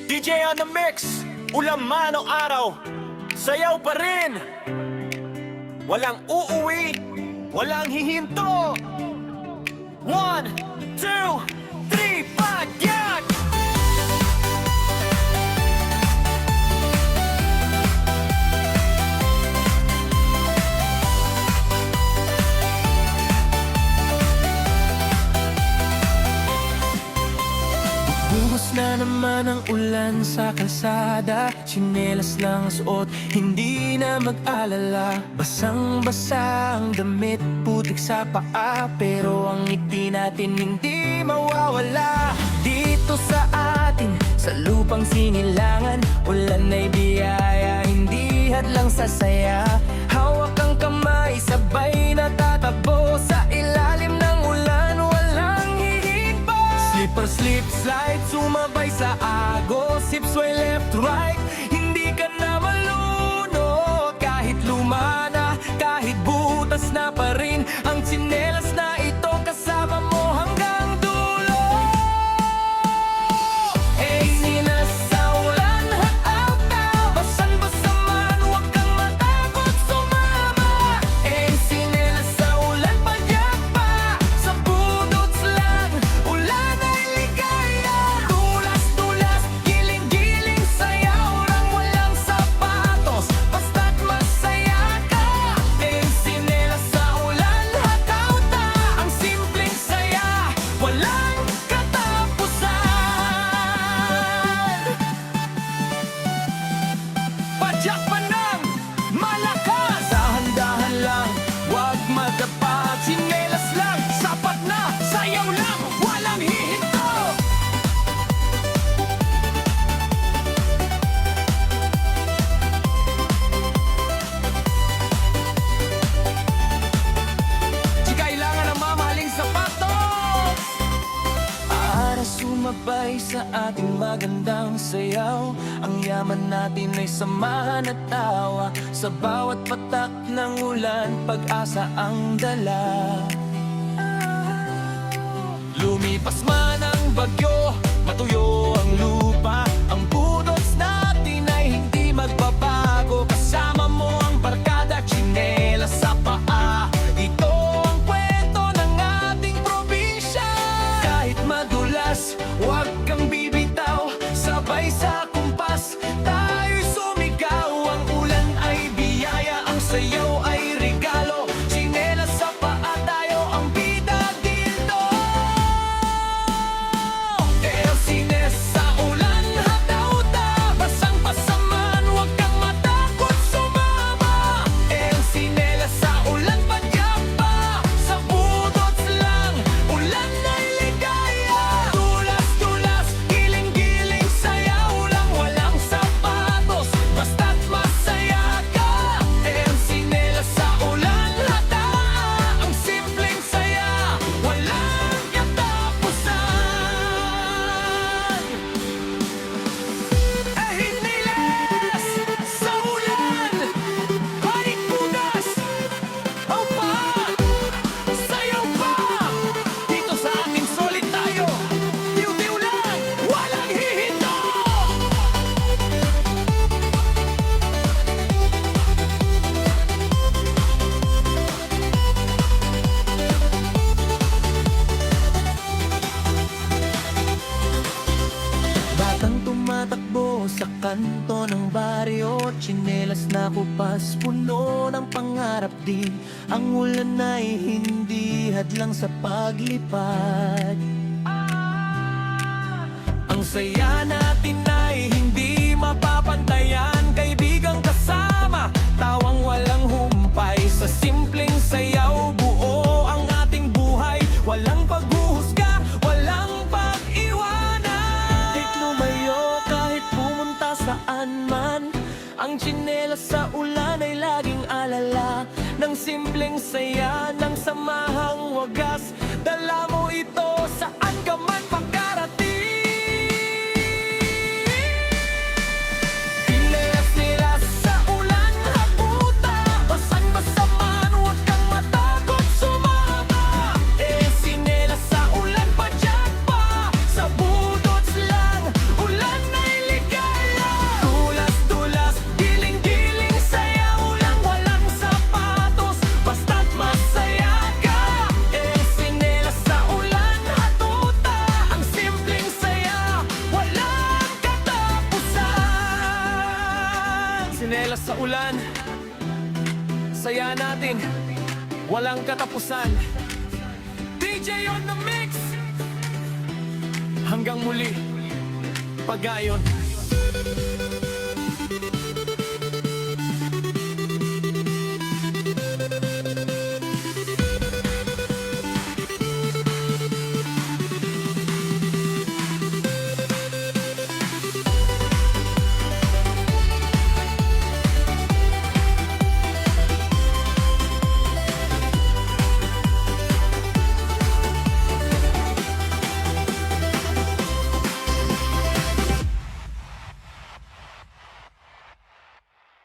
DJ on the mix, ulam man o araw, sayaw pa rin. Walang uuwi, walang hihinto. 1, 2, 3, pagyan! Buhos na naman ang ulan sa kalsada, tsinelas lang ang suot, hindi na mag-alala. Basang-basa ang damit, putik sa paa, pero ang ngiti natin hindi mawawala. Dito sa atin, sa lupang sinilangan, ulan ay biyaya, hindi hadlang sa saya. Hawak ang kamay, sabay na tatabo sa ilalim ng ulan, walang hihinto. Slipper, slip, slide, sumabay sa agos, hip sway left, right, hindi ka na malunod. Kahit lumana, kahit butas na pa rin, ang tsinelas na ito kasama mo hanggang dulo. Eh, sinasaulan, hataw ka, basan-basa man, huwag kang matakot sumama. Eh, tsinelas sa ulan, padyak pa, sa budots lang, ulan ay ligaya. Tulas-tulas, giling-giling, sayaw lang, walang sapatos, basta't masaya ka. Eh, tsinelas sa ulan, hataw ta, ang simpleng saya, walang katapusan. Padyak pa ng malakas, dahan-dahan lang, wag madapa. Tsinelas lang, sapat na, sayaw lang, walang hihinto. Di kailangan ng mamahaling sapatos para sumabay sa ating magandang sayaw. Ang yaman natin ay samahan at tawa, sa bawat patak ng ulan, pag-asa ang dala. Lumipas man ang bagyo, matuyo ang lupa, ang budots natin ay hindi magbabago. Kasama mo ang barkada, tsinelas sa paa, ito ang kwento ng ating probinsya. Kahit madulas, huwag kang bibitaw, sabay sa kumpas, tayo'y sumigaw. Ang ulan ay biyaya, ang sayaw ay regalo, tsinelas sa paa, tayo ang bida dito. El Cines sa ulan, hataw ta, basang-basa man, huwag kang matakot sumama. El Cines sa ulan, padyak pa, sa budots lang, ulan ay ligaya. Tulas-tulas, giling-giling, sayaw lang, walang sapatos, basta't masaya ka. El Cines sa ulan, hata, ang simpleng saya, walang katapusan. Eh, hinilas sa ulan, balik budas, ang pa, sayaw pa, dito sa ating solid tayo, tiw-tiw lang, walang hihinto. Batang tumatakbo sa kanto ng baryo, tsinelas na kupas, puno ng pangarap din. Ang ulan ay hindi hadlang sa paglipad. Ang saya natin ay hindi mapapantayan, kaibigang kasama, tawang walang humpay. Sa simpleng sayaw, buo ang ating buhay, walang paghuhusga, walang pag-iwanan. Kahit lumayo, kahit pumunta saan man, ang tsinelas sa ulan ay laging alala ng simpleng saya, ng samahang wagas. Dala mo ito saan ka man pagkarating. Tsinelas sa ulan, haputa, basan-basa man, huwag kang matakot sumama. Eh, tsinelas sa ulan, padyak pa, sa budots lang, ulan ay sa ulan. Saya natin, walang katapusan. DJ on the mix! Hanggang muli, pagayon.